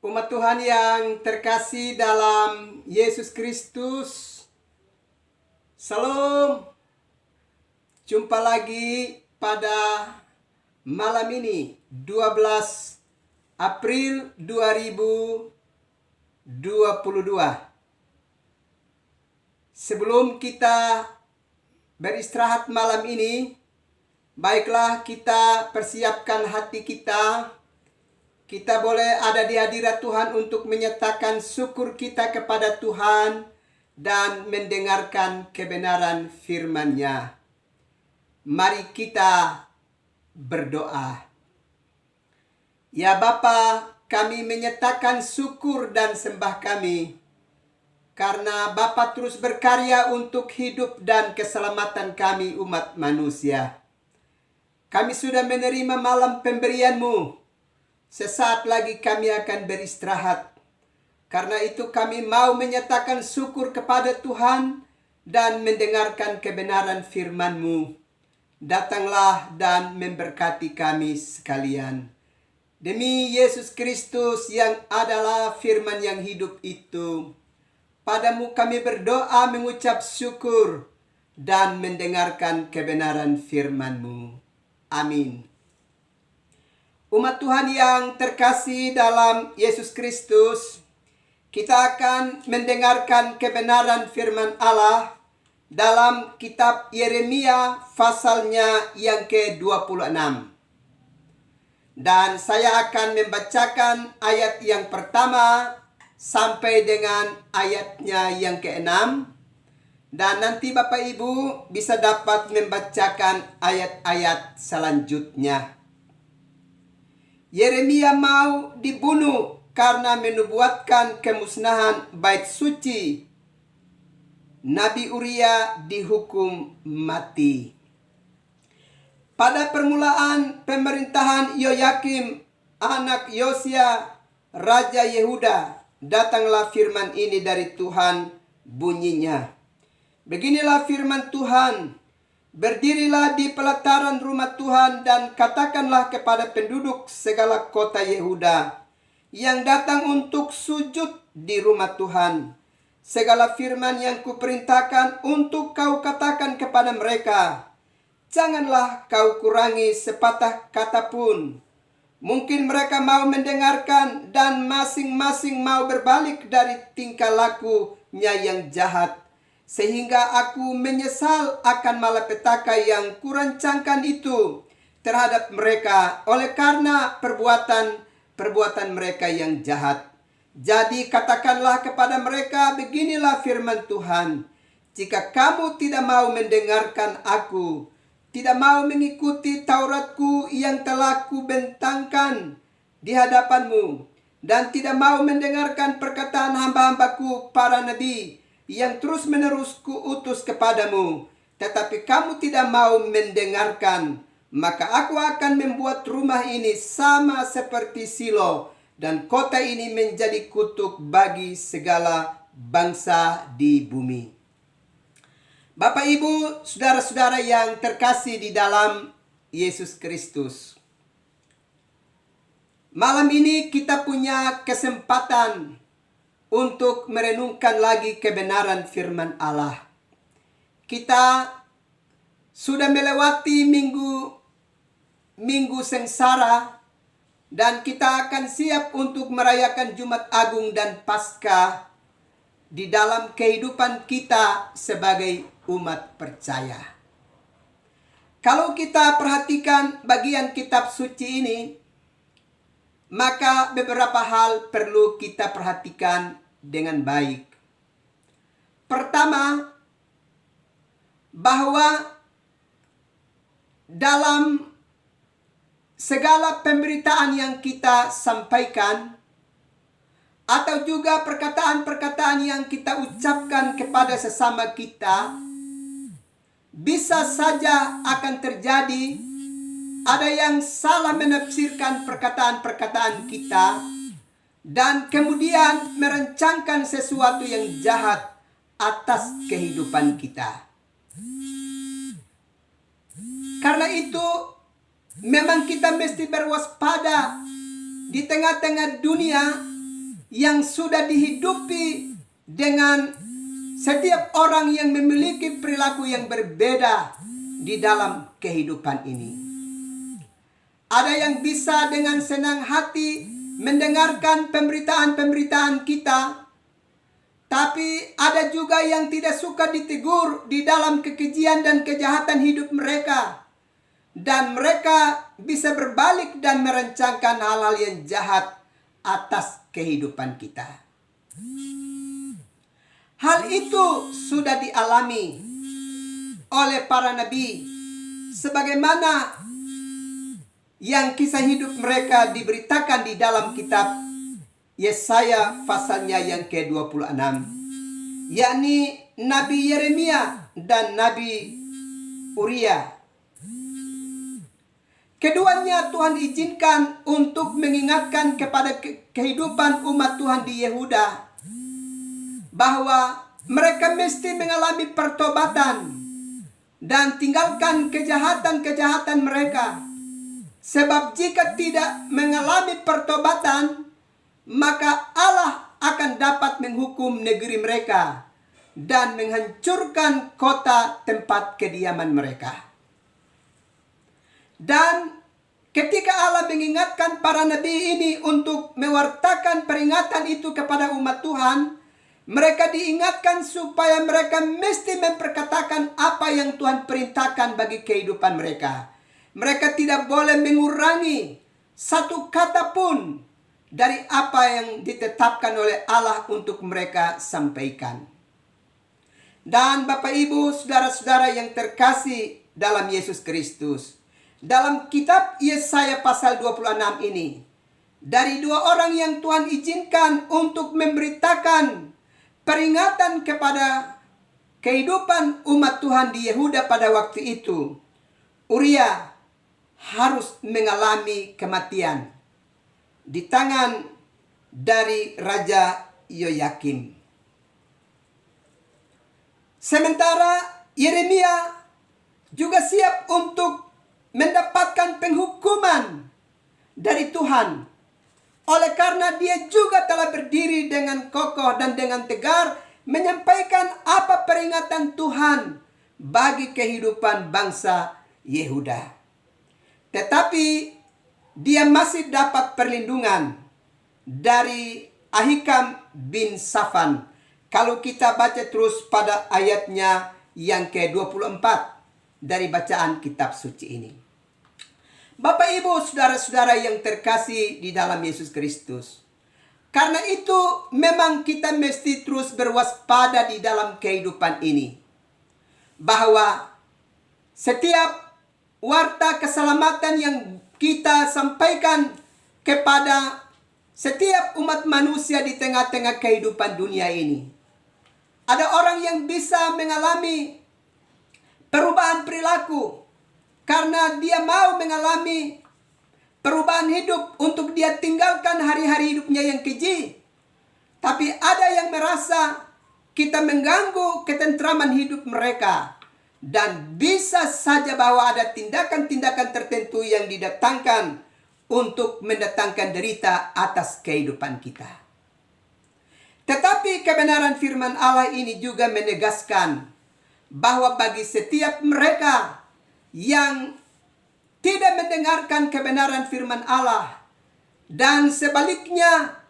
Umat Tuhan yang terkasih dalam Yesus Kristus, Salam. Jumpa lagi pada malam ini 12 April 2022. Sebelum kita beristirahat malam ini, baiklah kita persiapkan hati kita. Kita boleh ada di hadirat Tuhan untuk menyatakan syukur kita kepada Tuhan dan mendengarkan kebenaran firman-Nya. Mari kita berdoa. Ya Bapa, kami menyatakan syukur dan sembah kami karena Bapa terus berkarya untuk hidup dan keselamatan kami umat manusia. Kami sudah menerima malam pemberian-Mu. Sesaat lagi kami akan beristirahat. Karena itu kami mau menyatakan syukur kepada Tuhan dan mendengarkan kebenaran firman-Mu. Datanglah dan memberkati kami sekalian. Demi Yesus Kristus yang adalah firman yang hidup itu. Padamu kami berdoa mengucap syukur dan mendengarkan kebenaran firman-Mu. Amin. Umat Tuhan yang terkasih dalam Yesus Kristus, kita akan mendengarkan kebenaran firman Allah dalam kitab Yeremia pasalnya yang ke-26. Dan saya akan membacakan ayat yang pertama sampai dengan ayatnya yang ke-6. Dan nanti Bapak Ibu bisa dapat membacakan ayat-ayat selanjutnya. Yeremia mau dibunuh karena menubuatkan kemusnahan bait suci. Nabi Uria dihukum mati. Pada permulaan pemerintahan Yoyakim, anak Yosia, Raja Yehuda, datanglah firman ini dari Tuhan, bunyinya. Beginilah firman Tuhan. Berdirilah di pelataran rumah Tuhan dan katakanlah kepada penduduk segala kota Yehuda yang datang untuk sujud di rumah Tuhan. Segala firman yang kuperintahkan untuk kau katakan kepada mereka. Janganlah kau kurangi sepatah kata pun. Mungkin mereka mau mendengarkan dan masing-masing mau berbalik dari tingkah lakunya yang jahat. Sehingga aku menyesal akan malapetaka yang kurancangkan itu terhadap mereka oleh karena perbuatan mereka yang jahat. Jadi katakanlah kepada mereka, beginilah firman Tuhan. Jika kamu tidak mau mendengarkan aku, tidak mau mengikuti Tauratku yang telah kubentangkan di hadapanmu, dan tidak mau mendengarkan perkataan hamba-hambaku para nabi, yang terus-menerus kuutus kepadamu, tetapi kamu tidak mau mendengarkan, maka aku akan membuat rumah ini sama seperti Silo, dan kota ini menjadi kutuk bagi segala bangsa di bumi. Bapak Ibu, saudara-saudara yang terkasih di dalam Yesus Kristus. Malam ini kita punya kesempatan untuk merenungkan lagi kebenaran firman Allah. Kita sudah melewati minggu sengsara dan kita akan siap untuk merayakan Jumat Agung dan Paskah di dalam kehidupan kita sebagai umat percaya. Kalau kita perhatikan bagian kitab suci ini, maka beberapa hal perlu kita perhatikan dengan baik. Pertama, bahwa dalam segala pemberitaan yang kita sampaikan, atau juga perkataan-perkataan yang kita ucapkan kepada sesama kita, bisa saja akan terjadi ada yang salah menafsirkan perkataan-perkataan kita dan kemudian merencangkan sesuatu yang jahat atas kehidupan kita. Karena itu memang kita mesti berwaspada di tengah-tengah dunia yang sudah dihidupi dengan setiap orang yang memiliki perilaku yang berbeda di dalam kehidupan ini. Ada yang bisa dengan senang hati mendengarkan pemberitaan-pemberitaan kita, tapi ada juga yang tidak suka ditegur di dalam kekejian dan kejahatan hidup mereka. Dan mereka bisa berbalik dan merancangkan hal-hal yang jahat atas kehidupan kita. Hal itu sudah dialami oleh para nabi, sebagaimana yang kisah hidup mereka diberitakan di dalam kitab Yesaya pasalnya yang ke-26, yakni Nabi Yeremia dan Nabi Uria. Keduanya Tuhan izinkan untuk mengingatkan kepada kehidupan umat Tuhan di Yehuda bahwa mereka mesti mengalami pertobatan dan tinggalkan kejahatan-kejahatan mereka. Sebab jika tidak mengalami pertobatan, maka Allah akan dapat menghukum negeri mereka dan menghancurkan kota tempat kediaman mereka. Dan ketika Allah mengingatkan para nabi ini untuk mewartakan peringatan itu kepada umat Tuhan, mereka diingatkan supaya mereka mesti memperkatakan apa yang Tuhan perintahkan bagi kehidupan mereka. Mereka tidak boleh mengurangi satu kata pun dari apa yang ditetapkan oleh Allah untuk mereka sampaikan. Dan Bapak Ibu, saudara-saudara yang terkasih dalam Yesus Kristus, dalam kitab Yesaya pasal 26 ini, dari dua orang yang Tuhan izinkan untuk memberitakan peringatan kepada kehidupan umat Tuhan di Yehuda pada waktu itu, Uria harus mengalami kematian di tangan dari Raja Yoyakim. Sementara Yeremia juga siap untuk mendapatkan penghukuman dari Tuhan, oleh karena dia juga telah berdiri dengan kokoh dan dengan tegar menyampaikan apa peringatan Tuhan bagi kehidupan bangsa Yehuda. Tetapi dia masih dapat perlindungan dari Ahikam bin Safan. Kalau kita baca terus pada ayatnya yang ke-24 dari bacaan kitab suci ini. Bapak Ibu, saudara-saudara yang terkasih di dalam Yesus Kristus, karena itu memang kita mesti terus berwaspada di dalam kehidupan ini, bahwa setiap warta keselamatan yang kita sampaikan kepada setiap umat manusia di tengah-tengah kehidupan dunia ini, ada orang yang bisa mengalami perubahan perilaku karena dia mau mengalami perubahan hidup untuk dia tinggalkan hari-hari hidupnya yang keji. Tapi ada yang merasa kita mengganggu ketentraman hidup mereka. Dan bisa saja bahwa ada tindakan-tindakan tertentu yang didatangkan untuk mendatangkan derita atas kehidupan kita. Tetapi kebenaran firman Allah ini juga menegaskan bahwa bagi setiap mereka yang tidak mendengarkan kebenaran firman Allah dan sebaliknya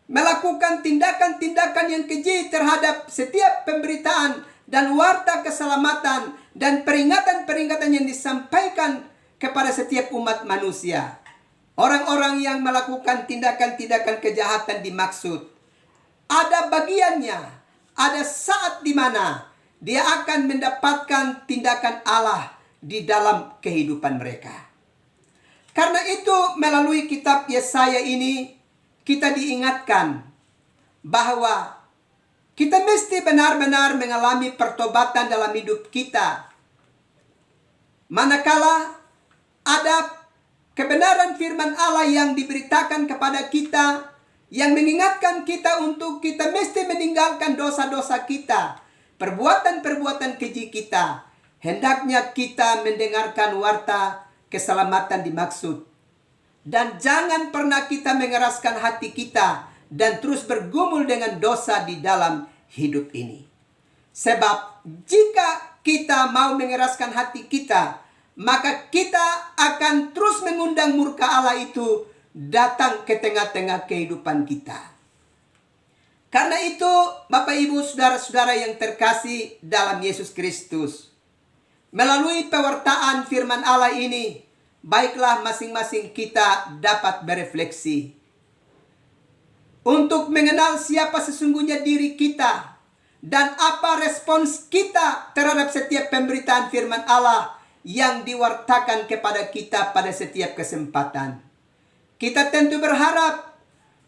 melakukan tindakan-tindakan yang keji terhadap setiap pemberitaan dan warta keselamatan dan peringatan-peringatan yang disampaikan kepada setiap umat manusia, orang-orang yang melakukan tindakan-tindakan kejahatan dimaksud, ada bagiannya, ada saat di mana dia akan mendapatkan tindakan Allah di dalam kehidupan mereka. Karena itu melalui kitab Yesaya ini kita diingatkan bahwa kita mesti benar-benar mengalami pertobatan dalam hidup kita. Manakala ada kebenaran firman Allah yang diberitakan kepada kita, yang mengingatkan kita untuk kita mesti meninggalkan dosa-dosa kita, perbuatan-perbuatan keji kita, hendaknya kita mendengarkan warta keselamatan dimaksud. Dan jangan pernah kita mengeraskan hati kita dan terus bergumul dengan dosa di dalam hidup ini. Sebab jika kita mau mengeraskan hati kita, maka kita akan terus mengundang murka Allah itu datang ke tengah-tengah kehidupan kita. Karena itu, Bapak Ibu Saudara-saudara yang terkasih dalam Yesus Kristus, melalui pewartaan firman Allah ini, baiklah masing-masing kita dapat berefleksi untuk mengenal siapa sesungguhnya diri kita dan apa respons kita terhadap setiap pemberitaan firman Allah yang diwartakan kepada kita pada setiap kesempatan. Kita tentu berharap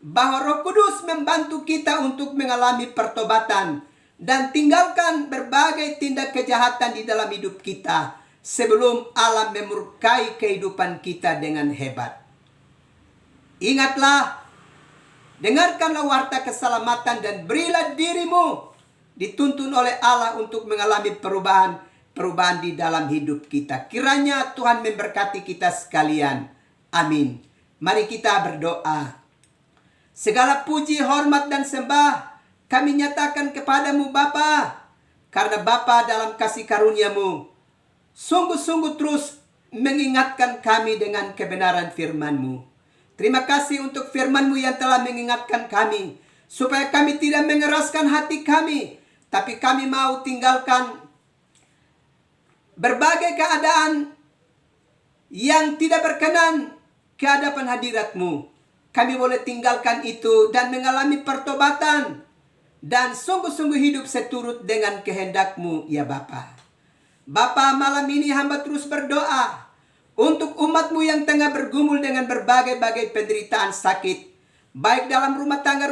bahwa Roh Kudus membantu kita untuk mengalami pertobatan dan tinggalkan berbagai tindak kejahatan di dalam hidup kita sebelum Allah memurkai kehidupan kita dengan hebat. Ingatlah, dengarkanlah warta keselamatan dan berilah dirimu dituntun oleh Allah untuk mengalami perubahan di dalam hidup kita. Kiranya Tuhan memberkati kita sekalian. Amin. Mari kita berdoa. Segala puji, hormat, dan sembah kami nyatakan kepadamu Bapa, karena Bapa dalam kasih karunia-Mu sungguh-sungguh terus mengingatkan kami dengan kebenaran firman-Mu. Terima kasih untuk firman-Mu yang telah mengingatkan kami, supaya kami tidak mengeraskan hati kami, tapi kami mau tinggalkan berbagai keadaan yang tidak berkenan ke hadapan hadirat-Mu. Kami boleh tinggalkan itu dan mengalami pertobatan dan sungguh-sungguh hidup seturut dengan kehendak-Mu, ya Bapa. Bapa, malam ini hamba terus berdoa untuk umat-Mu yang tengah bergumul dengan berbagai-bagai penderitaan sakit, baik dalam rumah tangga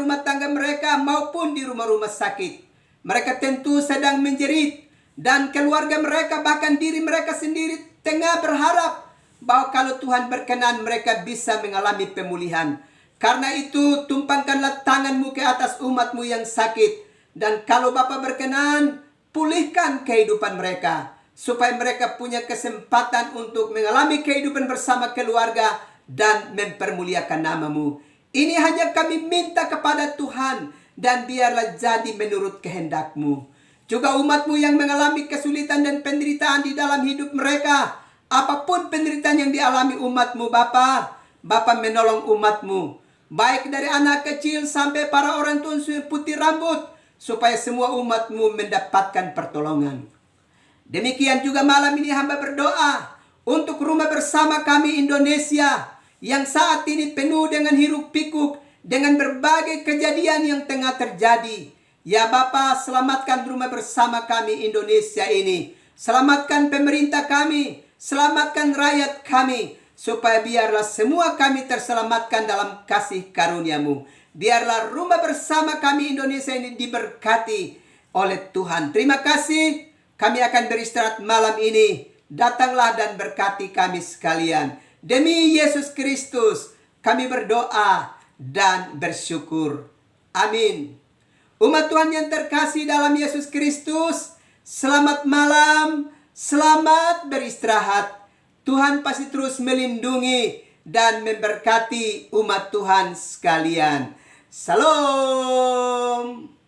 mereka maupun di rumah-rumah sakit. Mereka tentu sedang menjerit dan keluarga mereka, bahkan diri mereka sendiri tengah berharap bahwa kalau Tuhan berkenan mereka bisa mengalami pemulihan. Karena itu tumpangkanlah tangan-Mu ke atas umat-Mu yang sakit. Dan kalau Bapa berkenan, pulihkan kehidupan mereka, supaya mereka punya kesempatan untuk mengalami kehidupan bersama keluarga dan mempermuliakan nama-Mu. Ini hanya kami minta kepada Tuhan, dan biarlah jadi menurut kehendak-Mu. Juga umat-Mu yang mengalami kesulitan dan penderitaan di dalam hidup mereka, apapun penderitaan yang dialami umat-Mu Bapa, Bapa menolong umat-Mu, baik dari anak kecil sampai para orang tua putih rambut, supaya semua umat-Mu mendapatkan pertolongan. Demikian juga malam ini hamba berdoa untuk rumah bersama kami Indonesia, yang saat ini penuh dengan hiruk pikuk, dengan berbagai kejadian yang tengah terjadi. Ya Bapa, selamatkan rumah bersama kami Indonesia ini. Selamatkan pemerintah kami, selamatkan rakyat kami, supaya biarlah semua kami terselamatkan dalam kasih karunia-Mu. Biarlah rumah bersama kami Indonesia ini diberkati oleh Tuhan. Terima kasih. Kami akan beristirahat malam ini. Datanglah dan berkati kami sekalian. Demi Yesus Kristus kami berdoa dan bersyukur. Amin. Umat Tuhan yang terkasih dalam Yesus Kristus, selamat malam, selamat beristirahat. Tuhan pasti terus melindungi dan memberkati umat Tuhan sekalian. Salam.